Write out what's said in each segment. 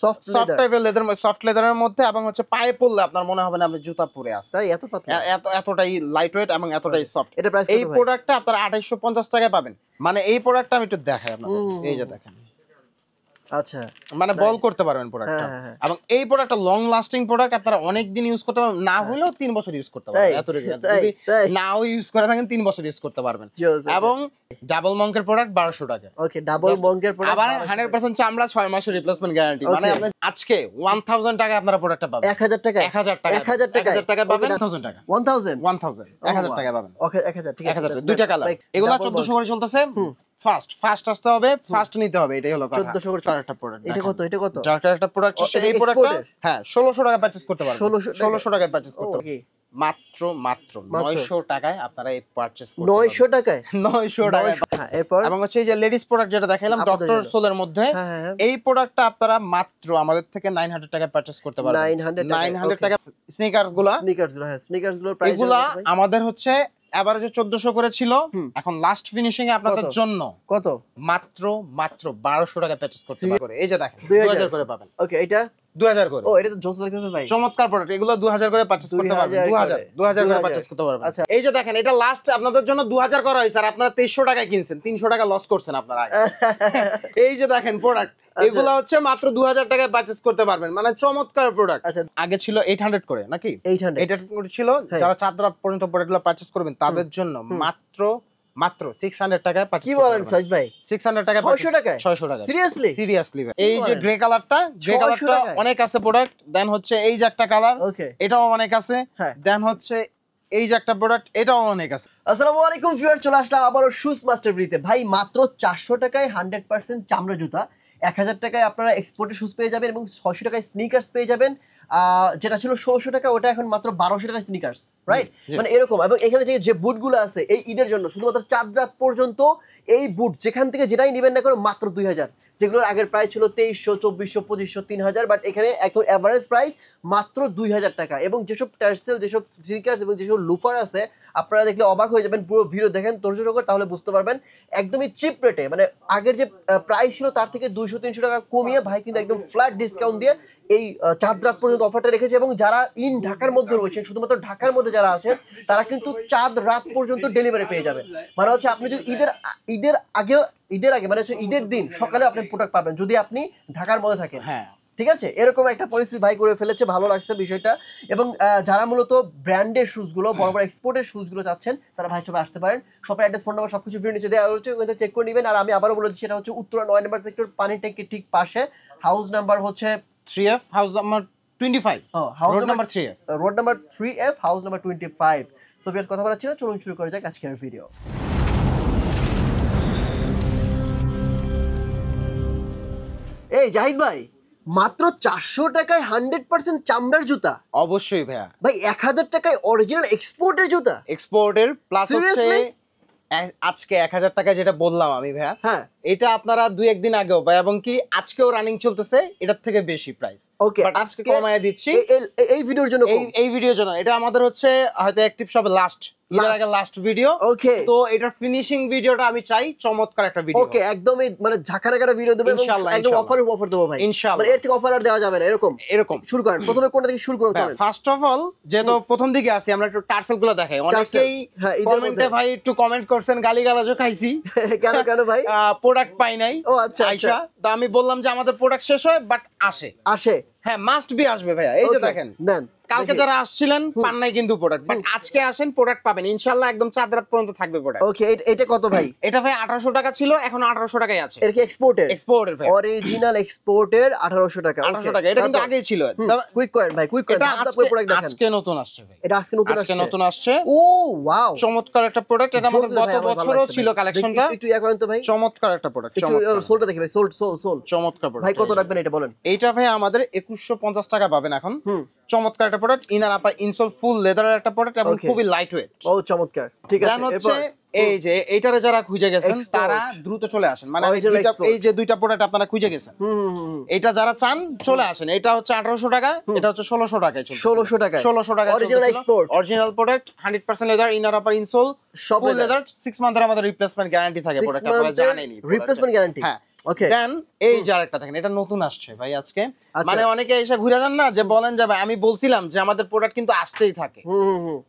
Soft টাইপের leather, soft লেদারের মধ্যে, এবং হচ্ছে পায়ে পরলে আপনার মনে হবে না আপনি জুতা পরে আছেন। তাই এত পাতলা, এতটাই লাইট ওয়েট এবং এতটাই সফট। এটা প্রাইস কত এই ভাই? প্রোডাক্টটা আপনারা 2850 টাকায় পাবেন। মানে এই প্রোডাক্টটা আমি একটু দেখাই আপনাদের, এই যে দেখেন, আচ্ছা, মানে বল করতে পারবেন প্রোডাক্টটা। এবং এই প্রোডাক্টটা লং লাস্টিং প্রোডাক্ট, আপনারা অনেক দিন ইউজ করতে পারবেন, না হলেও 3 বছর ইউজ করতে পারবেন। যদি নাও ইউজ করে থাকেন 3 বছর ইউজ করতে পারবেন। এবং ডাবল মঙ্কের প্রোডাক্ট 1200 টাকা। ওকে, ডাবল মঙ্কের প্রোডাক্ট আবার 100% চামড়া, 6 মাসের রিপ্লেসমেন্ট গ্যারান্টি। মানে আপনি আজকে 1000 টাকা আপনারা প্রোডাক্টটা পাবেন। 1000 টাকা, 1000 টাকা, 1000 টাকা পাবেন। 1000 টাকা, 1000 টাকা পাবেন। ওকে, 1000, ঠিক আছে। 1000 দুইটা কালার, এগুলা 1400 করে চলতেছে। ফাস্ট আসতে হবে, ফাস্ট নিতে হবে, এটাই হলো কথা। 1400 করে একটা প্রোডাক্ট। এটা কত? এটা কত? যার একটা প্রোডাক্ট আছে, এই প্রোডাক্টটা হ্যাঁ 1600 টাকা পারচেজ করতে পারবেন। 1600 টাকায় পারচেজ করতে পারবেন। মাত্র 900 টাকায় আপনারা এই পারচেজ করতে পারবেন। 900 টাকায়, 900 টাকায়। হ্যাঁ, এরপর এবং হচ্ছে এই যে লেডিস প্রোডাক্ট যেটা দেখাইলাম ডক্টর সোলের মধ্যে, এই প্রোডাক্টটা আপনারা মাত্র আমাদের থেকে 900 টাকায় পারচেজ করতে পারবেন। 900 টাকা। স্নিকার্স গুলো, হ্যাঁ, স্নিকার্স গুলোর প্রাইস এগুলা আমাদের হচ্ছে এভারেজে 1400 করে ছিল, এখন লাস্ট ফিনিশিং এ আপনাদের জন্য কত? মাত্র 1200 টাকা পারচেজ করতে পারবেন। এই যে দেখেন 2000 করে পাবেন। ওকে, এটা 2000 করে। ও, এটা তো জোস লাগতেছে ভাই, চমৎকার প্রোডাক্ট। এগুলো 2000 করে পারচেজ করতে পারবেন। 2000 করে পারচেজ করতে পারবেন। আচ্ছা, এই যে দেখেন, এটা লাস্ট আপনাদের জন্য 2000 করা হইছে, আর আপনারা 2300 টাকায় কিনছেন, 300 টাকা লস করছেন আপনারা আগে। এই যে দেখেন প্রোডাক্ট, এগুলা হচ্ছে মাত্র 2000 টাকায় পারচেজ করতে পারবেন। মানে চমৎকার প্রোডাক্ট। আগে ছিল 800 করে নাকি? 800 করে ছিল। যারা চাঁদ রাত পর্যন্ত প্রোডাক্টগুলো পারচেজ করবেন তাদের জন্য মাত্র 600 টাকায় পারচেজ করতে পারবেন। কি বলেন সাইদ ভাই? 600 টাকা, 600 টাকা, 600 টাকা। সিরিয়াসলি ভাই। এই যে গ্রে কালারটা, অনেক আছে প্রোডাক্ট। দেন হচ্ছে এই যে একটা কালার, এটাও অনেক আছে। দেন হচ্ছে এই যে একটা প্রোডাক্ট, এটাও অনেক আছে। আসসালামু আলাইকুম ভিউয়ার, চলে আসলাম আবারো শুজ মাস্টার ব্রিতে। ভাই মাত্র 400 টাকায় 100% চামড়া জুতা, 1000 টাকায় আপনারা এক্সপোর্টের শুজ পেয়ে যাবেন, এবং 600 টাকায় স্নিকার্স পেয়ে যাবেন। যেটা ছিল 1600 টাকা, ওটা এখন মাত্র 1200 টাকায় স্নিকার্স, রাইট? মানে এরকম। এবং এখানে যে বুটগুলো আছে এই ঈদের জন্য শুধুমাত্র চাঁদ রাত পর্যন্ত এই বুট যেখান থেকে যেটাই নেবেন না করো মাত্র 2000, যেগুলোর আগের প্রাইস ছিল 2300, 2400, 2500, 3000, বাট এখানে একদম এভারেজ প্রাইস মাত্র 2000 টাকা। এবং যেসব টার্সেল, যেসব স্নিকার্স এবং যেসব লুফার আছে, আপনারা দেখলে অবাক হয়ে যাবেন। পুরো ভিডিও দেখেন ধৈর্য সহকারে, তাহলে বুঝতে পারবেন একদমই চিপ রেটে। মানে আগের যে প্রাইস ছিল তার থেকে 200-300 টাকা কমিয়ে ভাই কিন্তু একদম ফ্ল্যাট ডিসকাউন্ট দিয়ে এই চাঁদ রাত পর্যন্ত অফারটা রেখেছে। এবং যারা ইন ঢাকার মধ্যে রয়েছেন, শুধুমাত্র ঢাকার মধ্যে যারা আছেন, তারা কিন্তু চাঁদ রাত পর্যন্ত ডেলিভারি পেয়ে যাবেন। মানে হচ্ছে আপনি যদি ঈদের আগে মানে হচ্ছে ঈদের দিন সকালে আপনি প্রোডাক্ট পাবেন যদি আপনি ঢাকার মধ্যে থাকেন। হ্যাঁ, ঠিক আছে, এরকম একটা পরিস্থিতি ভাই করে ফেলেছে, ভালো লাগছে বিষয়টা। এবং যারা মূলত ব্র্যান্ডের শুজগুলো, বড় বড় এক্সপোর্টের শুজগুলো চাচ্ছেন, তারা ভাই সবাই আসতে পারেন। সবার অ্যাড্রেস, ফোন নাম্বার সবকিছু ভিডিও নিচে দেওয়া হচ্ছে, ওখানে চেক করে নেবেন। আর আমি আবারও বলে দিচ্ছি, এটা হচ্ছে উত্তরা 9 নম্বর সেক্টর, পানি ট্যাঙ্কির ঠিক পাশে। হাউস নাম্বার হচ্ছে 3F, house number 25, road number 3F, road number 3F, house number 25। So viewers, কথা বলার ছিল, চলুন শুরু করা যাক আজকের ভিডিও। এই জাহিদ ভাই, মাত্র 400 টাকায় 100% চামড়ার জুতা? অবশ্যই ভাইয়া। ভাই 1000 টাকায় অরিজিনাল এক্সপোর্টের জুতা? এক্সপোর্টের প্লাস হচ্ছে আজকে 1000 টাকায় যেটা বললাম আমি ভাইয়া, হ্যাঁ, এটা আপনারা 2-1 দিন আগেও ভাই, এবং কি আজকেও রানিং চলতেছে, এটার থেকে বেশি প্রাইস। ওকে, বাট আজকে কমায় দিচ্ছি এই ভিডিওর জন্য। এই ভিডিওর জন্য এটা আমাদের হচ্ছে হয়তো অ্যাক্টিভ সবে লাস্ট ভিডিও। ওকে, তো এটার ফিনিশিং ভিডিওটা আমি চাই চমৎকার একটা ভিডিও। ওকে, একদমই মানে ঝাঁকানাকা ভিডিও দেব, ইনশাআল্লাহ, একদম অফার দেব ভাই, ইনশাআল্লাহ। মানে এর থেকে অফার আর দেওয়া যাবে না। এরকম শুরু করেন, প্রথমে কোনটা থেকে শুরু করতে হবে? ফার্স্ট অফ অল, যেহেতু প্রথম দিকে আছি, আমরা একটু টার্সেল গুলো দেখাই। অনেকেই কমেন্টে ভাই একটু কমেন্ট করছেন, গালিগালাজও খাইছি। কেন ভাই? প্রোডাক্ট পাই নাই। ও আচ্ছা, তো আমি বললাম যে আমাদের প্রোডাক্ট শেষ হয়, বাট আসে। হ্যাঁ, মাস্ট বি আসবে ভাইয়া। এই যে দেখেন, কালকে যারা আসছিলেন পান নাই কিন্তু প্রোডাক্ট, বাট আজকে আসেন, প্রোডাক্ট পাবেন ইনশাআল্লাহ। একদম চাঁদ রাত পর্যন্ত থাকবে প্রোডাক্ট। ওকে, এটা কত ভাই? এটা ভাই 1800 টাকা ছিল, এখন 1800 টাকায় আছে। এর কি এক্সপোর্টের? এক্সপোর্টের ভাই, অরিজিনাল এক্সপোর্টের 1800 টাকা। 1800 টাকা। এটা কিন্তু আগেই ছিল। কুইক করেন ভাই, কুইক করেন। আজকে নতুন আসছে ভাই, এটা আজকে নতুন আসছে। ও ওয়াও, চমৎকার একটা প্রোডাক্ট। এটা আমাদের গত বছরও ছিল কালেকশনটা। একটু ইয়া করেন তো ভাই। চমৎকার একটা প্রোডাক্ট। একটু সোলটা দেখি ভাই, সোল চমৎকার প্রোডাক্ট। ভাই কত রাখবেন এটা বলেন? এইটা ভাই আমাদের 2150 টাকা পাবেন এখন। চমৎকার একটা প্রোডাক্ট, ইনার আপার ইনসোল ফুল লেদারের একটা প্রোডাক্ট, এবং খুবই লাইট ওয়েট। ও চমৎকার, ঠিক আছে। হচ্ছে এই যে এইটারে যারা খুঁজে গেছেন তারা দ্রুত চলে আসেন। মানে এই যে দুইটা প্রোডাক্ট আপনারা খুঁজে গেছেন, এটা যারা চান চলে আসেন। এটা হচ্ছে 1800 টাকা, এটা হচ্ছে 1600 টাকায় চলছে। 1600 টাকা original export, original product, 100% leather, inner upper insole full leather, 6 মান্থের আমাদের রিপ্লেসমেন্ট গ্যারান্টি থাকে প্রোডাক্ট, আপনারা জানেনই। রিপ্লেসমেন্ট গ্যারান্টি, হ্যাঁ। ওকে দেন এই যে আরেকটা দেখেন, এটা নতুন আসছে ভাই আজকে। মানে অনেকে এসে ঘুরে যান না যে বলেন যে ভাই আমি বলছিলাম যে আমাদের প্রোডাক্ট কিন্তু আসতেই থাকে,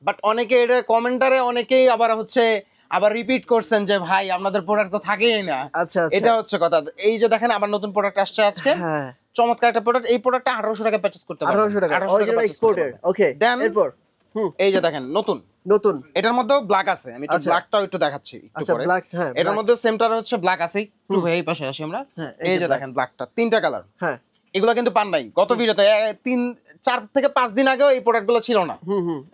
বাট অনেকে এটা কমেন্টারে অনেকেই আবার হচ্ছে আবার রিপিট করছেন যে ভাই আপনাদের প্রোডাক্ট তো থাকেই না। আচ্ছা এটা হচ্ছে কথা। এই যে দেখেন আবার নতুন প্রোডাক্ট আসছে আজকে, হ্যাঁ চমৎকার একটা প্রোডাক্ট। এই প্রোডাক্টটা 1800 টাকা পারচেজ করতে পারবেন। 1800 টাকা অরিজিনাল এক্সপোর্টেড। ওকে দেন এরপর এই যে দেখেন নতুন এটার মধ্যেও ব্ল্যাক আছে, আমি একটু ব্ল্যাকটাও একটু দেখাচ্ছি একটু আচ্ছা পরে। ব্ল্যাক, হ্যাঁ এটার মধ্যে সেমটার হচ্ছে ব্ল্যাক আছে, একটু এই পাশে আসি আমরা। এই যে দেখেন ব্ল্যাকটা, তিনটা কালার। হ্যাঁ এগুলো কিন্তু পান নাই গত ভিডিওতে, 3-4 থেকে 5 দিন আগেও এই প্রোডাক্টগুলো ছিল না।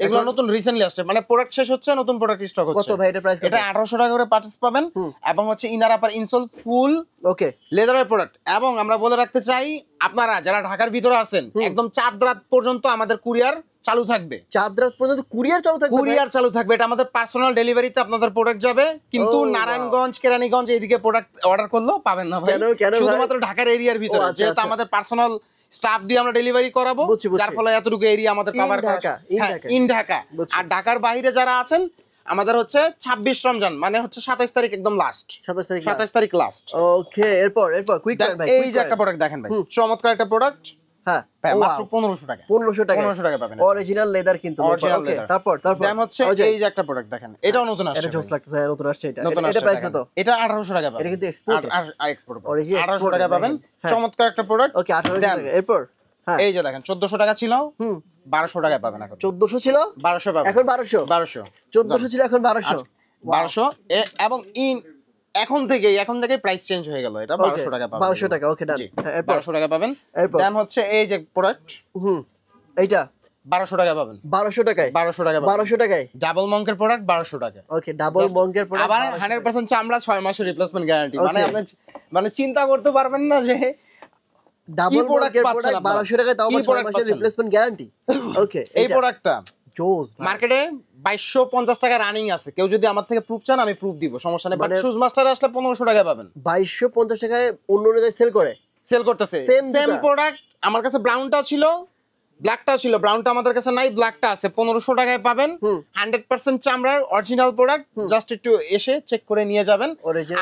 এগুলো নতুন রিসেন্টলি আসছে, মানে প্রোডাক্ট শেষ হচ্ছে, নতুন প্রোডাক্ট স্টক হচ্ছে। কত ভাই এটা প্রাইস? এটা 1800 টাকা করে পারচেজ পাবেন, এবং হচ্ছে ইনার আপার ইনসোল ফুল ওকে লেদারের প্রোডাক্ট। এবং আমরা বলে রাখতে চাই আপনারা যারা ঢাকার ভিতরে আছেন একদম চাঁদ রাত পর্যন্ত আমাদের কুরিয়ার চালু থাকবে। চাঁদ রাত পর্যন্ত কুরিয়ার চালু থাকবে? কুরিয়ার চালু থাকবে, এটা আমাদের পার্সোনাল ডেলিভারিতে আপনাদের প্রোডাক্ট যাবে। কিন্তু নারায়ণগঞ্জ, কেরানীগঞ্জ এইদিকে প্রোডাক্ট অর্ডার করলেও পাবেন না ভাই, শুধুমাত্র ঢাকার এরিয়ার ভিতরে, যেহেতু আমাদের পার্সোনাল স্টাফ দিয়ে আমরা ডেলিভারি করাবো, যার ফলে এতটুকু এরিয়া আমাদের কভার করা। ইন ঢাকা। আর ঢাকার বাইরে যারা আছেন আমাদের হচ্ছে 26 রমজান, মানে হচ্ছে 27 তারিখ একদম লাস্ট, 27 তারিখ লাস্ট। ওকে এরপর কুইক ভাই, এই যে একটা প্রোডাক্ট দেখেন ভাই, চমৎকার একটা প্রোডাক্ট। হ্যাঁ মাত্র 1500 টাকা। 1500 টাকা পাবেন, অরিজিনাল লেদার কিন্তু। ওকে তারপর দেন হচ্ছে এই যে একটা প্রোডাক্ট দেখেন, এটাও নতুন আসছে। এটা জোস লাগতেছে, নতুন আসছে। এটা প্রাইস কত? এটা 1800 টাকা পাবেন। এটা কিন্তু এক্সপোর্ট, এক্সপোর্ট 1800 টাকা পাবেন, চমৎকার একটা প্রোডাক্ট। ওকে 1800 টাকা। এরপর এই যে দেখেন 1400 টাকা ছিল, 1200 টাকা পাবেন এখন। 1400 ছিল, 1200 পাবেন এখন 1200। 1400 ছিল, এখন 1200। 1200 এবং এখন থেকে প্রাইস চেঞ্জ হয়ে গেল, এটা 1200 টাকা পাবেন। 1200 টাকা। ওকে ডান। 1200 টাকা পাবেন। দেন হচ্ছে এই যে প্রোডাক্ট, এইটা 1200 টাকা পাবেন। 1200 টাকায়? 1200 টাকা, 1200 টাকায় ডাবল মঙ্কের প্রোডাক্ট 1200 টাকা। ওকে ডাবল মঙ্কের প্রোডাক্ট আবার 100% চামড়া, 6 মাসের রিপ্লেসমেন্ট গ্যারান্টি। মানে আপনি মানে চিন্তা করতে পারবেন না যে ডাবল মঙ্কের প্রোডাক্ট 1200 টাকায়, তাও 6 মাসের রিপ্লেসমেন্ট গ্যারান্টি। ওকে এই প্রোডাক্টটা জোস মার্কেটে 2250 টাকা রানিং আছে। কেউ যদি আমার থেকে প্রুফ চান আমি প্রুফ দিব, সমস্যা নেই। বাট শুজ মাস্টারে আসলে 1500 টাকা পাবেন। 2250 টাকায় অন্য জায়গায় সেল করতেছে সেম প্রোডাক্ট। আমার কাছে ব্রাউনটা ছিল, ব্ল্যাকটা ছিল, ব্রাউনটা আমাদের কাছে নাই, ব্ল্যাকটা আছে। 1500 টাকায় পাবেন, 100% চামড়ার অরিজিনাল প্রোডাক্ট। জাস্ট একটু এসে চেক করে নিয়ে যাবেন।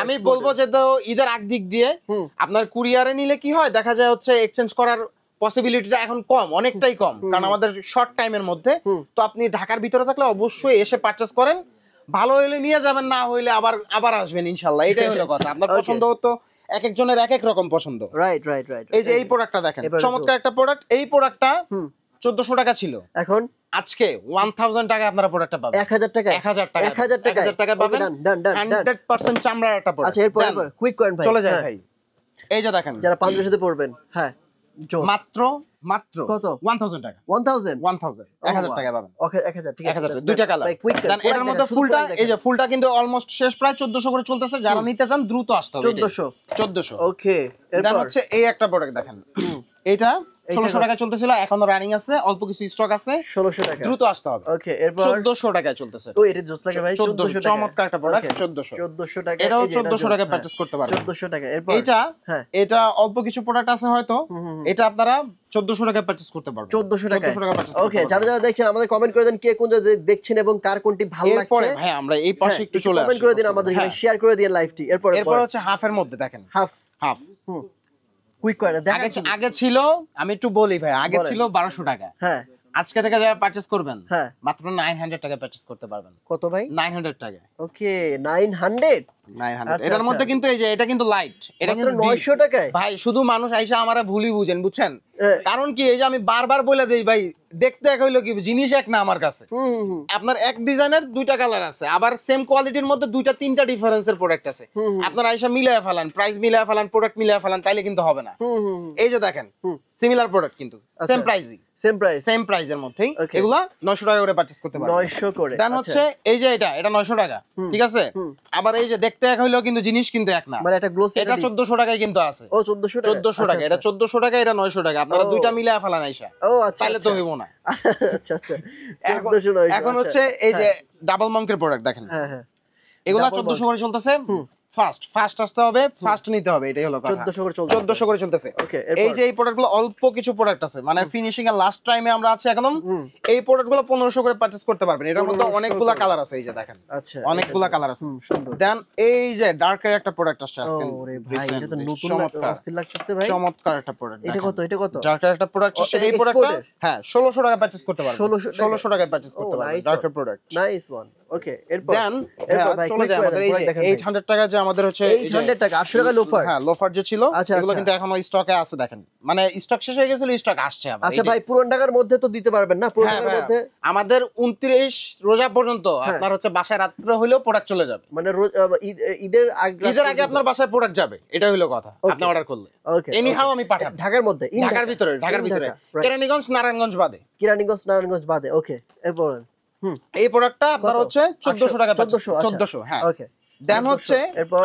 আমি বলবো যে তো ঈদের আগ দিক দিয়ে আপনার কুরিয়ারে নিলে কি হয়, দেখা যায় হচ্ছে এক্সচেঞ্জ করার পসিবিলিটিটা এখন কম, অনেকটাই কম, কারণ আমাদের শর্ট টাইমের মধ্যে। তো আপনি ঢাকার ভিতরে থাকলে অবশ্যই এসে পারচেজ করেন, ভালো হইলে নিয়ে যাবেন, না হইলে আবার আসবেন ইনশাআল্লাহ। এটাই হলো কথা। আপনার পছন্দ হতো, এক একজনের এক এক রকম পছন্দ। রাইট। এই যে এই প্রোডাক্টটা দেখেন, চমৎকার একটা প্রোডাক্ট। এই প্রোডাক্টটা 1400 টাকা ছিল, এখন আজকে 1000 টাকা আপনারা প্রোডাক্টটা পাবেন। 1000 টাকা 1000 টাকা পাবেন। 100% চামড়ার একটা প্রোডাক্ট। আচ্ছা এরপর কুইক কয়েন ভাই, চলে যায় ভাই। এই যে দেখেন যারা পাঞ্জাবির সাথে পরবেন, হ্যাঁ মাত্র কত? 1000 টাকা। 1000 টাকা পাবেন। ওকে 1000, ঠিক আছে। 1000 দুইটা কালার। দেন এটার মধ্যে ফুলটা, এই যে ফুলটা কিন্তু অলমোস্ট শেষ, প্রায় 1400 করে চলতেছে। যারা নিতে চান দ্রুত আসতে হবে। 1400। ওকে দেন হচ্ছে এই একটা প্রোডাক্ট দেখেন, এটা 1600 টাকা চলতেছিল, এখনো রানিং আছে, অল্প কিছু স্টক আছে। 1600 টাকা, দ্রুত আসতে হবে। ওকে এরপর 1400 টাকায় চলতেছে। ও এটা জোস লাগে ভাই। 1400 টাকা, চমৎকার একটা প্রোডাক্ট। 1400 টাকা, এটাও 1400 টাকা পারচেজ করতে পারবেন। 1400 টাকা। এরপর এটা অল্প কিছু প্রোডাক্ট আছে হয়তো, এটা আপনারা 1400 টাকা পারচেজ করতে পারবেন। 1400 টাকা। পারচেজ। ওকে যারা দেখছেন আমাদের কমেন্ট করে দেন কে কোন জায়গায় দেখছেন এবং কার কোনটি ভালো লাগছে। এরপর ভাই আমরা এই পাশে একটু চলে আসি, কমেন্ট করে দিন আমাদের, শেয়ার করে দিন লাইভটি। এরপর হচ্ছে হাফের মধ্যে দেখেন, হাফ কুইক করে দেখেন। আগে ছিল, আমি একটু বলি ভাই, আগে ছিল 1200 টাকা। হ্যাঁ আজকে থেকে যারা পারচেজ করবেন মাত্র 900 টাকা পারচেজ করতে পারবেন। কত ভাই? 900 টাকা। ওকে 900। এটার মধ্যে কিন্তু এই যে এটা কিন্তু লাইট, এটা কিন্তু 900 টাকায় ভাই। শুধু মানুষ আইসা আমারে ভুলই বুঝেন, বুঝছেন? কারণ কি, এই যে আমি বারবার বলে দেই ভাই, দেখতে এক হইলো কি, জিনিস এক না আমার কাছে। আপনার এক ডিজাইনের দুইটা কালার আছে, আবার সেম কোয়ালিটির মধ্যে দুইটা তিনটা ডিফারেন্সের প্রোডাক্ট আছে। আপনার আইসা মিলায়া ফেলান, প্রাইস মিলায়া ফেলান, প্রোডাক্ট মিলায়া ফেলান, তাইলে কিন্তু হবে না। এই যে দেখেন সিমিলার প্রোডাক্ট কিন্তু সেম প্রাইসই, সেম প্রাইসের মধ্যেই এগুলা 900 টাকা করে পারচেজ করতে পারবেন। 900 করে। দেন হচ্ছে এই যে এটা 900 টাকা, ঠিক আছে? আবার এই যে দেখতে এক হইলো কিন্তু জিনিস কিন্তু এক না, মানে এটা গ্লোসি, এটা 1400 টাকায় কিন্তু আছে। ও 1400 টাকা, এটা 1400 টাকা, এটা 900 টাকা। আপনারা দুইটা মিলায়া ফেলান আইসা, ও আচ্ছা, তাইলে তো হইব না। আচ্ছা 1400। এখন হচ্ছে এই যে ডাবল মঙ্কের প্রোডাক্ট দেখেন, এগুলা 1400 করে চলতেছে। ফাস্ট আসতে হবে, ফাস্ট নিতে হবে, এটাই হলো কথা। 1400 করে চলছে, 1400 করে চলতেছে। ওকে, এই যে এই প্রোডাক্টগুলো অল্প কিছু প্রোডাক্ট আছে, মানে ফিনিশিং এর লাস্ট টাইমে আমরা আছি একদম। এই প্রোডাক্টগুলো 1500 করে পারচেজ করতে পারবেন। এটার মধ্যে অনেকগুলা কালার আছে, এই যে দেখেন, আচ্ছা অনেকগুলা কালার আছে। সুন্দর। দেন এই যে ডার্কের একটা প্রোডাক্ট আসছে আজকে, ওরে ভাই এটা তো নতুন অস্থির লাগতেছে ভাই। চমৎকার একটা প্রোডাক্ট। এটা কত? এটা কত? ডার্কের একটা প্রোডাক্ট আছে, এই প্রোডাক্টটা হ্যাঁ 1600 টাকা পারচেজ করতে পারবেন। 1600 টাকায় পারচেজ করতে পারবেন ডার্কের প্রোডাক্ট। Nice one. ওকে, এরপর দেন চলে যায় আমাদের এই যে 800 টাকা যে আমাদের হচ্ছে 800 টাকা 800 টাকা লোফার। হ্যাঁ লোফার যে ছিল এগুলো কিন্তু এখনো স্টকে আছে, দেখেন মানে স্টক শেষ হয়ে গেছিল, স্টক আসছে আবার। আচ্ছা ভাই পুরান টাকার মধ্যে তো দিতে পারবেন না? পুরান টাকার মধ্যে আমাদের 29 রোজা পর্যন্ত আপনার হচ্ছে বাসায় রাত্রে হইলেও প্রোডাক্ট চলে যাবে, মানে ঈদের আগে আপনার বাসায় প্রোডাক্ট যাবে, এটা হলো কথা। আপনি অর্ডার করলে এনিহাউ আমি পাঠাবো। ঢাকার মধ্যে, ঢাকার ভিতরে কেরানীগঞ্জ নারায়ণগঞ্জ বাদে। ওকে, এরপর এই প্রোডাক্টটা আপনার হচ্ছে 1400 টাকা। 1400 হ্যাঁ। ওকে, দেন হচ্ছে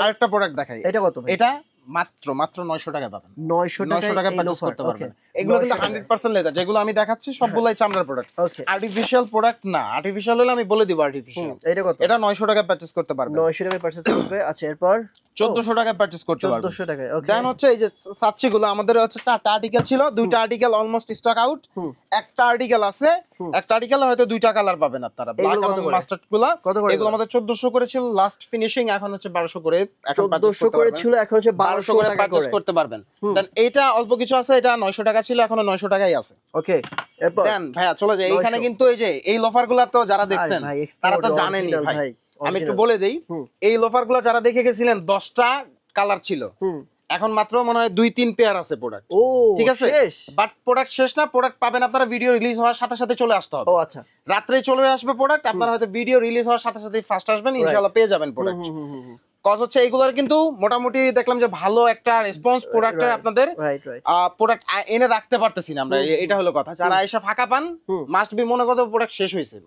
আরেকটা প্রোডাক্ট দেখাই। এটা কত ভাই? এটা মাত্র 900 টাকা পাবেন। 900 টাকা পারচেজ করতে পারবেন। এগুলো কিন্তু 100% লেদার, যেগুলো আমি দেখাচ্ছি সবগুলাই চামড়ার প্রোডাক্ট, আর্টিফিশিয়াল প্রোডাক্ট না। আর্টিফিশিয়াল হলে আমি বলে দিব আর্টিফিশিয়াল। এটা কত? এটা 900 টাকা পারচেজ করতে পারবেন। 900 টাকায় পারচেজ করবে। আচ্ছা, এরপর 1400 টাকা পারচেজ করতে পারবেন। 1400 টাকায়। ওকে, দেন হচ্ছে এই যে সাচ্চিগুলো আমাদের হচ্ছে 4টা আর্টিকেল ছিল, 2টা আর্টিকেল অলমোস্ট স্টক আউট, একটা আর্টিকেল আছে, একটা আর্টিকেল হয়তো 2টা কালার পাবেন আপনারা, ব্ল্যাক এবং মাস্টার্ড গুলো। এগুলো আমাদের 1400 করে ছিল লাস্ট ফিনিশিং, এখন হচ্ছে 1200 করে। এখন 1400 করে ছিল, এখন হচ্ছে 1200 করে পারচেজ করতে পারবেন। দেন এটা অল্প কিছু আছে, এটা 900 টাকা ছিল, এখন 900 টাকাই আছে। ওকে, এরপর দেন ভাইয়া চলে যায় এইখানে কিন্তু এই যে এই লোফারগুলো তো যারা দেখছেন তারা তো জানেনই ভাই, আমি একটু বলে দেই। এই লোফারগুলো যারা দেখে গেছিলেন 10টা কালার ছিল, এখন মাত্র মনে হয় 2-3 পেয়ার আছে প্রোডাক্ট। ও ঠিক আছে, বাট প্রোডাক্ট শেষ না, প্রোডাক্ট পাবেন আপনারা ভিডিও রিলিজ হওয়ার সাথে সাথে চলে আসতে হবে। ও আচ্ছা, রাত্রে চলে আসবে প্রোডাক্ট, আপনারা হয়তো ভিডিও রিলিজ হওয়ার সাথে সাথে ফার্স্ট আসবেন, ইনশাআল্লাহ পেয়ে যাবেন প্রোডাক্ট। কজ হচ্ছে এইগুলোর কিন্তু মোটামুটি দেখলাম যে ভালো একটা রেসপন্স প্রোডাক্টের আপনাদের প্রোডাক্ট এনে রাখতে পারতেছি না আমরা, এটা হলো কথা। যারা এসে ফাঁকা পান মাস্ট বি মনে করতে প্রোডাক্ট শেষ হয়েছে।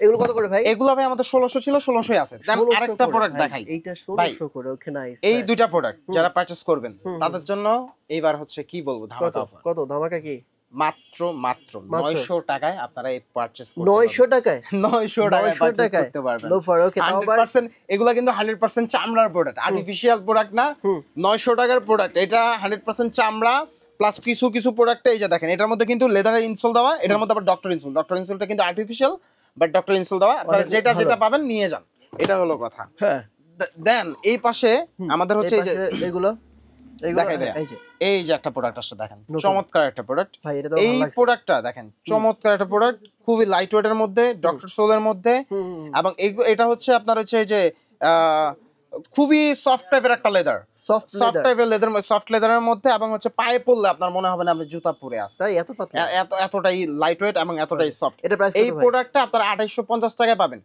এগুলো কত করে ভাই? এগুলো ভাই আমাদের 1600 ছিল, 1600ই আছে। দেন আরেকটা প্রোডাক্ট দেখাই, এইটা 1600 করে। ওকে, নাইস। এই দুইটা প্রোডাক্ট যারা পারচেজ করবেন তাদের জন্য এইবার হচ্ছে কি বলবো ধামাকা অফার। কত ধামাকা? কি মাত্র 900 টাকায় আপনারা এই পারচেজ করতে 900 টাকায় 900 টাকায় পারচেজ করতে পারবেন। লোফার। ওকে, 100% এগুলা কিন্তু 100% চামড়ার প্রোডাক্ট, আর্টিফিশিয়াল প্রোডাক্ট না। 900 টাকার প্রোডাক্ট, এটা 100% চামড়া প্লাস কিছু কিছু প্রোডাক্ট এই যে দেখেন, এটার মধ্যে কিন্তু লেদারের ইনসোল দেওয়া, এটার মধ্যে আবার ডক্টর ইনসোলটা কিন্তু আর্টিফিশিয়াল বাট ডক্টর ইনসোল দেওয়া। আপনারা যেটা যেটা পাবেন নিয়ে যান, এটা হলো কথা। হ্যাঁ, দেন এই পাশে আমাদের হচ্ছে এই যে এগুলো এই যে একটা প্রোডাক্ট আসছে, দেখেন চমৎকার একটা প্রোডাক্ট। এই প্রোডাক্টটা দেখেন চমৎকার একটা প্রোডাক্ট, খুবই লাইট ওয়েটের মধ্যে, ডক্টর সোলের মধ্যে, এবং এটা হচ্ছে আপনার হচ্ছে যে খুবই সফট টাইপের একটা লেদার, সফট টাইপের লেদার, সফট লেদারের মধ্যে, এবং হচ্ছে পায়ে পরলে আপনার মনে হবে না আপনি জুতা পরে আছেন, এতটাই লাইট ওয়েট এবং এতটাই সফট। এই প্রোডাক্টটা আপনারা 2850 টাকায় পাবেন।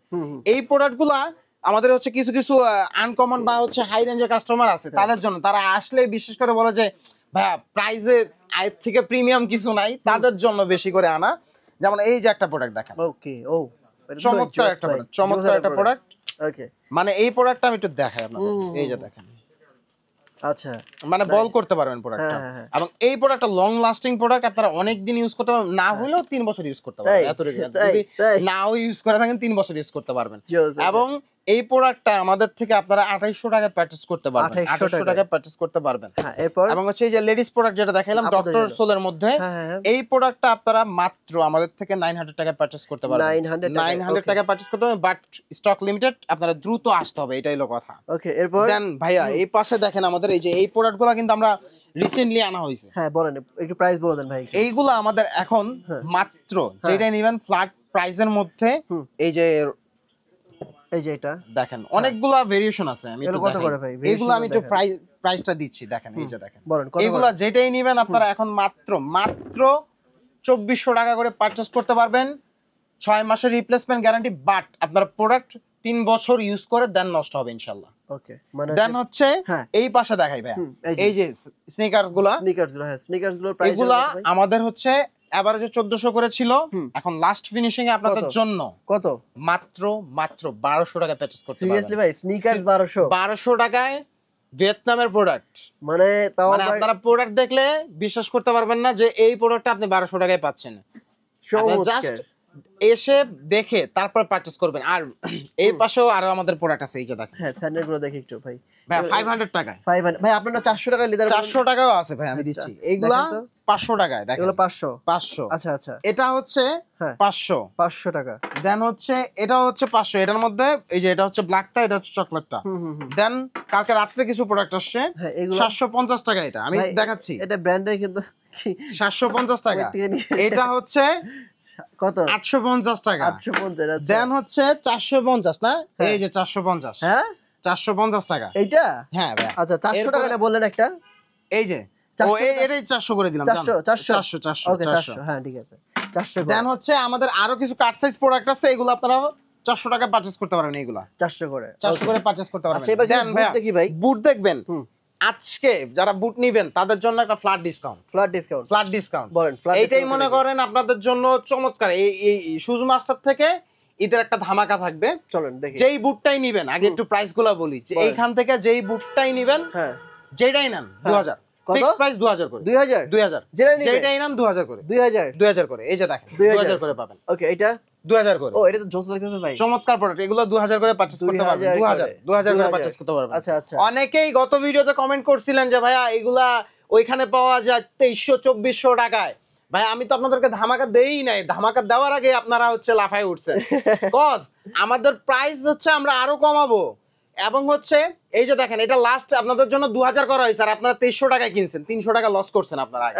এই প্রোডাক্টগুলা আমাদের হচ্ছে কিছু কিছু আনকমন বা হচ্ছে হাই রেঞ্জের কাস্টমার আছে, তাদের জন্য, তারা আসলে বিশেষ করে বলে যে ভাইয়া প্রাইসে আয়ের থেকে প্রিমিয়াম কিছু নাই, তাদের জন্য বেশি করে আনা। যেমন এই যে একটা প্রোডাক্ট দেখেন, ওকে, ও চমৎকার একটা প্রোডাক্ট, চমৎকার একটা প্রোডাক্ট। ওকে, মানে এই প্রোডাক্টটা আমি একটু দেখাই আপনাদের, এই যে দেখেন, আচ্ছা মানে বল করতে পারবেন প্রোডাক্টটা। এবং এই প্রোডাক্টটা লং লাস্টিং প্রোডাক্ট, আপনারা অনেক দিন ইউজ করতে পারবেন, না হলেও 3 বছর ইউজ করতে পারবেন, এতটুকু যদি নাও ইউজ করে থাকেন 3 বছর ইউজ করতে পারবেন। এবং এই প্রোডাক্টটা আমাদের থেকে আপনারা 2800 টাকায় পারচেজ করতে পারবেন, 2800 টাকায় পারচেজ করতে পারবেন। এবং হচ্ছে এই যে লেডিস প্রোডাক্ট যেটা দেখাইলাম ডক্টর সোলের মধ্যে, এই প্রোডাক্টটা আপনারা মাত্র আমাদের থেকে 900 টাকায় পারচেজ করতে পারবেন, 900 টাকায় পারচেজ করতে পারবেন, বাট স্টক লিমিটেড, আপনারা দ্রুত আসতে হবে, এটাই হলো কথা। ওকে, এরপর দেন ভাইয়া এই পাশে দেখেন আমাদের এই যে এই প্রোডাক্টগুলো কিন্তু আমরা রিসেন্টলি আনা হয়েছে। হ্যাঁ বলেন, একটু প্রাইস বলে দেন ভাই। এইগুলো আমাদের এখন মাত্র যেটা নেবেন ফ্ল্যাট প্রাইসের মধ্যে, এই যে এটা দেখেন অনেকগুলা ভেরিয়েশন আছে, আমি একটু কত করে ভাই এগুলো আমি একটু প্রাইসটা দিচ্ছি, দেখেন এই যে দেখেন, এগুলা যেটাই নেবেন আপনারা এখন মাত্র 2400 টাকা করে পারচেজ করতে পারবেন, 6 মাসের রিপ্লেসমেন্ট গ্যারান্টি, বাট আপনার প্রোডাক্ট 3 বছর ইউজ করে দেন নষ্ট হবে ইনশাআল্লাহ। ওকে, মানে দেন হচ্ছে এই পাশে দেখাই ভাই, এই যে স্নিকারসগুলো, স্নিকারসগুলোর প্রাইস এগুলা আমাদের হচ্ছে এভারেজে 1400 করে ছিল, এখন লাস্ট ফিনিশিং এ আপনাদের জন্য কত? মাত্র 1200 টাকা পারচেজ করতে পারবেন। সিরিয়াসলি ভাই, স্নিকারস 1200 টাকায় ভিয়েতনামের প্রোডাক্ট, মানে তাও আপনারা প্রোডাক্ট দেখলে বিশ্বাস করতে পারবেন না যে এই প্রোডাক্টটা আপনি 1200 টাকায় পাচ্ছেন। জাস্ট এসে দেখে তারপর পারচেজ করবেন। আর এই পাশেও আরো আমাদের প্রোডাক্ট আছে, এই যে দেখেন। হ্যাঁ স্যান্ডেল গুলো দেখি একটু ভাই। ভাই 500 টাকায়। 500 ভাই আপনারা 400 টাকায় লেদার 400 টাকাও আছে ভাই, আমি দিচ্ছি। এইগুলা 500 টাকায় দেখেন। এগুলো 500 500। আচ্ছা আচ্ছা। এটা হচ্ছে 500 500 টাকা। দেন হচ্ছে এটা হচ্ছে 500। এটার মধ্যে এই যে এটা হচ্ছে ব্ল্যাকটা, এটা হচ্ছে চকলেটটা। দেন কালকে রাত্রে কিছু প্রোডাক্ট আসছে 750 টাকা। এটা আমি দেখাচ্ছি, এটা ব্র্যান্ডের কিন্তু 750 টাকা। এটা হচ্ছে কত? 850 টাকা। 850। দেন হচ্ছে 450 না, এই যে 450। হ্যাঁ 450 টাকা এইটা। হ্যাঁ ভাই। আচ্ছা 400 টাকা না বললেন একটা, এই যে ও এটাই 400 করে দিলাম। 400 ওকে 400। হ্যাঁ ঠিক আছে 400। দেন হচ্ছে আমাদের আরো কিছু কাট সাইজ প্রোডাক্ট আছে, এগুলো আপনারা 400 টাকা পারচেজ করতে পারেন। এইগুলা 400 করে পারচেজ করতে পারবেন। আচ্ছা এবার বুট দেখি ভাই। বুট দেখবেন আজকে যারা বুট নিবেন তাদের জন্য একটা ফ্ল্যাট ডিসকাউন্ট বলেন। এইটাই মনে করেন আপনাদের জন্য চমৎকার। এই শুজ মাস্টার থেকে ঈদের একটা ধামাকা থাকবে। চলেন দেখি। যেই বুটটাই নিবেন, আগে একটু প্রাইস গুলা বলি। এইখান থেকে যেই বুটটাই নিবেন, হ্যাঁ যেটাই নেন 2000 ফিক্সড প্রাইস। 2000 করে। 2000 যেটাই নেন 2000 করে। 2000 করে। এই যে দেখেন 2000 করে পাবেন। ওকে এটা 2000 করে। ও এটা তো জোস লাগতেছে ভাই। চমৎকার প্রোডাক্ট। এগুলো 2000 করে পারচেজ করতে পারবেন। 2000 করে পারচেজ করতে পারবেন। আচ্ছা আচ্ছা। অনেকেই গত ভিডিওতে কমেন্ট করছিলেন যে ভাইয়া এগুলা ওইখানে পাওয়া যায় 2300-2400 টাকায়। ভাই আমি তো আপনাদেরকে ধামাকা দেই নাই, ধামাকা দেওয়ার আগে আপনারা হচ্ছে লাফায় উঠছেন। কজ আমাদের প্রাইস হচ্ছে আমরা আরো কমাবো। এবং হচ্ছে এই যে দেখেন, এটা লাস্ট আপনাদের জন্য 2000 করা হয়েছে, আর আপনারা 2300 টাকায় কিনছেন, 300 টাকা লস করছেন আপনারা আগে।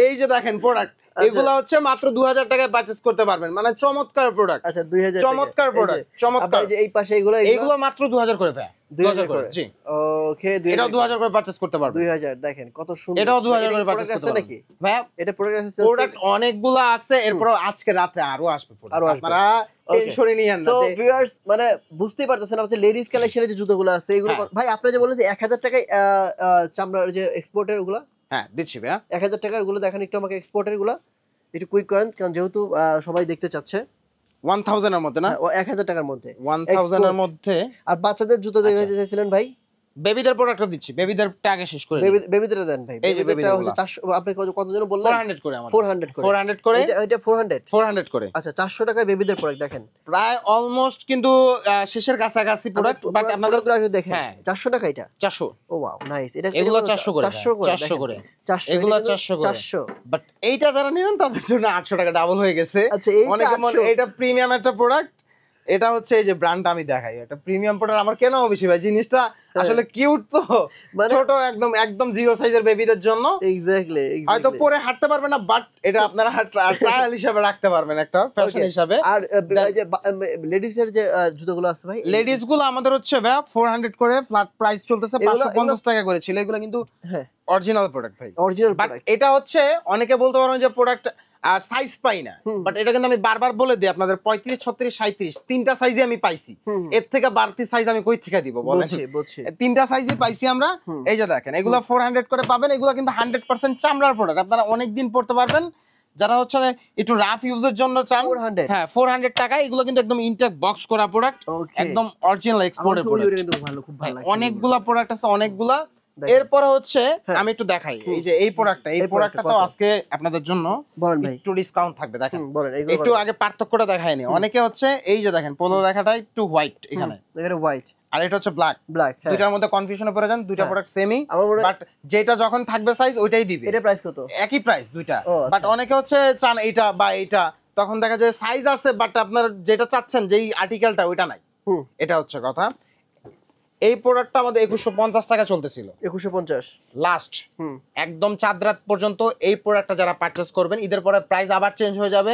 এই যে দেখেন প্রোডাক্ট, এগুলো হচ্ছে মাত্র 2000 টাকায় পারচেজ করতে পারবেন। মানে চমৎকার প্রোডাক্ট। আচ্ছা 2000 চমৎকার প্রোডাক্ট, চমৎকার। এই পাশে এগুলো মাত্র 2000 করে ভাই। 2000 করে। জি ওকে। এটাও 2000 করে পারচেজ করতে পারবেন। 2000 দেখেন কত সুন্দর। এটাও 2000 করে পারচেজ করতে পারবেন নাকি ভাই? এটা প্রোডাক্ট অনেকগুলো আছে। এরপর আজকে রাতে আরো আসবে প্রোডাক্ট, আপনারা টেনশনই নিয়েন না। সো ভিউয়ার্স মানে বুঝতেই পারতেছেন আপনাদের লেডিস কালেকশনের যে জুতোগুলো আছে এগুলো ভাই আপনারা যে বলেন যে 1000 টাকায় চামড়ার যে এক্সপোর্টের ওগুলো। হ্যাঁ দিচ্ছি ভাই। 1000 টাকার গুলো দেখেন একটু আমাকে, এক্সপোর্টের গুলো একটু কুইক করেন, কারণ যেহেতু সবাই দেখতে চাচ্ছে। 1000 এর মধ্যে না? 1000 টাকার মধ্যে। 1000 এর মধ্যে। আর বাচ্চাদের জুতো দেখতে চাইছিলেন ভাই? বেবিদের প্রোডাক্টটা দিচ্ছি, বেবিদেরটা আগে শেষ করে দিই। বেবিদের দেন ভাই। এই যে বেবিদের হচ্ছে 400। আপনি কত জন বললেন? 400 করে। আমাদের 400 করে। 400 করে। এটা 400 করে। আচ্ছা 400 টাকায় বেবিদের প্রোডাক্ট দেখেন, প্রায় অলমোস্ট কিন্তু শেষের কাছাকাছি প্রোডাক্ট। বাট আপনাদের দেখেন 400 টাকা এটা 400। ও ওয়াও নাইস। এটা এগুলো 400 করে। 400 করে। এগুলো 400 করে। 400। বাট এইটা যারা নেবেন তাদের জন্য 800 টাকা ডাবল হয়ে গেছে। আচ্ছা অনেকে এটা প্রিমিয়াম একটা প্রোডাক্ট। এটা হচ্ছে এই যে ব্র্যান্ডটা আমি দেখাই, এটা প্রিমিয়াম প্রোডাক্ট। আমার কেনাও বেশি ভাই, জিনিসটা আসলে কিউট তো, ছোট একদম জিরো সাইজের বেবিদের জন্য। এক্স্যাক্টলি। হয়তো পরে হাঁটতে পারবে না, বাট এটা আপনারা ট্রায়াল হিসেবে রাখতে পারবেন, একটা ফ্যাশন হিসাবে। আর যে লেডিস এর যে জুতোগুলো আছে ভাই, লেডিস গুলো আমাদের হচ্ছে ভাই 400 করে ফ্ল্যাট প্রাইস চলতেছে। 550 টাকা করে ছিল এগুলো, কিন্তু অরিজিনাল প্রোডাক্ট ভাই, অরিজিনাল বাট এটা হচ্ছে অনেকে বলতে পারেন যে প্রোডাক্ট সাইজ পাই না, বাট এটা কিন্তু আমি বারবার বলে দিই আপনাদের 35, 36, 37 তিনটা সাইজে আমি পাইছি। এর থেকে বাড়তি সাইজ আমি কই থেকে দিব বলেন? তিনটা সাইজে পাইছি আমরা। এই যে দেখেন, এগুলো 400 করে পাবেন। এগুলো কিন্তু 100% চামড়ার প্রোডাক্ট, আপনারা অনেক দিন পড়তে পারবেন। যারা হচ্ছে একটু রাফ ইউজের জন্য চান, 400। হ্যাঁ 400 টাকা। এগুলো কিন্তু একদম ইনটেক বক্স করা প্রোডাক্ট, একদম অরিজিনাল এক্সপোর্টের প্রোডাক্ট। খুব ভালো লাগে। অনেকগুলা প্রোডাক্ট আছে, অনেকগুলা। এরপরে হচ্ছে আমি একটু দেখাই, এই যে এই প্রোডাক্টটা তো আজকে আপনাদের জন্য একটু ডিসকাউন্ট থাকবে। দেখেন একটু আগে পার্থক্যটা দেখাইনি। অনেকে হচ্ছে এই যে দেখেন পোলো লেখাটা একটু হোয়াইট, এখানে হোয়াইট, আর এটা হচ্ছে ব্ল্যাক। দুইটার মধ্যে কনফিউশনে পড়ে যান, দুইটা প্রোডাক্ট সেমই, বাট যেটা যখন থাকবে সাইজ ওইটাই দিবে। এটা প্রাইস কত? একই প্রাইস দুইটা, বাট অনেকে হচ্ছে চান এইটা বা এইটা, তখন দেখা যায় সাইজ আছে বাট আপনার যেটা চাচ্ছেন যেই আর্টিকেলটা ওইটা নাই। এটা হচ্ছে কথা। এই প্রোডাক্টটা আমাদের 2150 টাকা চলতেছিল। 2150 লাস্ট একদম চাঁদ রাত পর্যন্ত। এই প্রোডাক্টটা যারা পারচেজ করবেন, ঈদের পরে প্রাইস আবার চেঞ্জ হয়ে যাবে।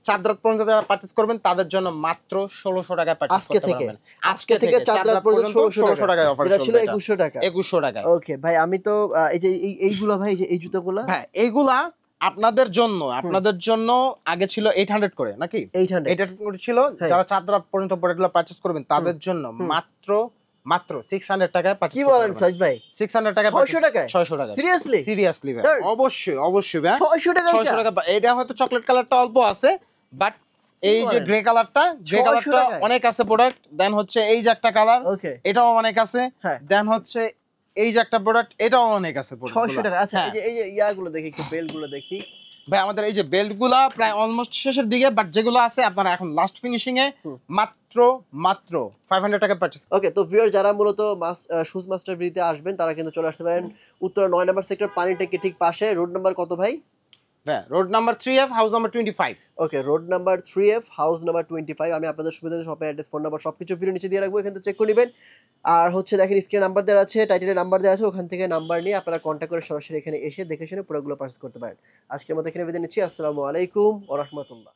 চাঁদ রাত পর্যন্ত যারা পারচেজ করবেন তাদের জন্য মাত্র 1600 টাকায় পারচেজ করতে পারবেন। আজকে থেকে চাঁদ রাত পর্যন্ত 1600 টাকায় অফার চলবে। ছিল 2100 টাকা। 2100 টাকা। ওকে ভাই, আমি তো এই যে এইগুলা ভাই, এই জুতোগুলা, হ্যাঁ এইগুলা আপনাদের জন্য আগে ছিল 800 করে নাকি? 800 ছিল। যারা চাঁদ রাত পর্যন্ত প্রোডাক্টগুলো পারচেজ করবেন তাদের জন্য মাত্র 600 টাকায় পারচেজ করতে পারবেন। কি বলেন সাইদ ভাই? 600 টাকা, 600 টাকা, 600 টাকা। সিরিয়াসলি ভাই? অবশ্যই ভাই। 600 টাকা। এটা হয়তো চকলেট কালারটা অল্প আছে, বাট এই যে গ্রে কালারটা অনেক আছে প্রোডাক্ট। দেন হচ্ছে এই যে একটা কালার, এটাও অনেক আছে। দেন হচ্ছে এই যে একটা প্রোডাক্ট, এটাও অনেক আছে প্রোডাক্ট। 600 টাকা। আচ্ছা এই যে ইয়াগুলো দেখি, একটু বেলগুলো দেখি। ভাই আমাদের এই যে বেল্ট গুলা প্রায় অলমোস্ট শেষের দিকে, বাট যেগুলো আছে আপনারা এখন লাস্ট ফিনিশিং এ মাত্র 500 টাকা পারচেজ। ওকে, তো ভিউয়ার যারা মূলত শুজ মাস্টার ভিতে আসবেন তারা কিন্তু চলে আসতে পারেন উত্তরা 9 নম্বর সেক্টর পানি ট্যাঙ্কি ঠিক পাশে। রোড নাম্বার কত ভাই? হ্যাঁ, road number 3F house number 25। Okay, road number 3F house number 25। আমি আপনাদের সুবিধার শপের অ্যাড্রেস, ফোন নাম্বার সবকিছু ভিডিও নিচে দিয়ে রাখবো, এখান থেকে চেক করে নেবেন। আর হচ্ছে দেখেন স্ক্রিনে নাম্বার দেওয়া আছে, টাইটেলে নাম্বার দেওয়া আছে, ওখান থেকে নাম্বার নিয়ে আপনারা কন্ট্যাক্ট করে সরাসরি এখানে এসে দেখে শুনে প্রোডাক্টগুলো পারচেজ করতে পারেন। আজকের মতো এখানে বিদায় নিচ্ছি। আসসালামু আলাইকুম ওয়া রাহমাতুল্লাহ।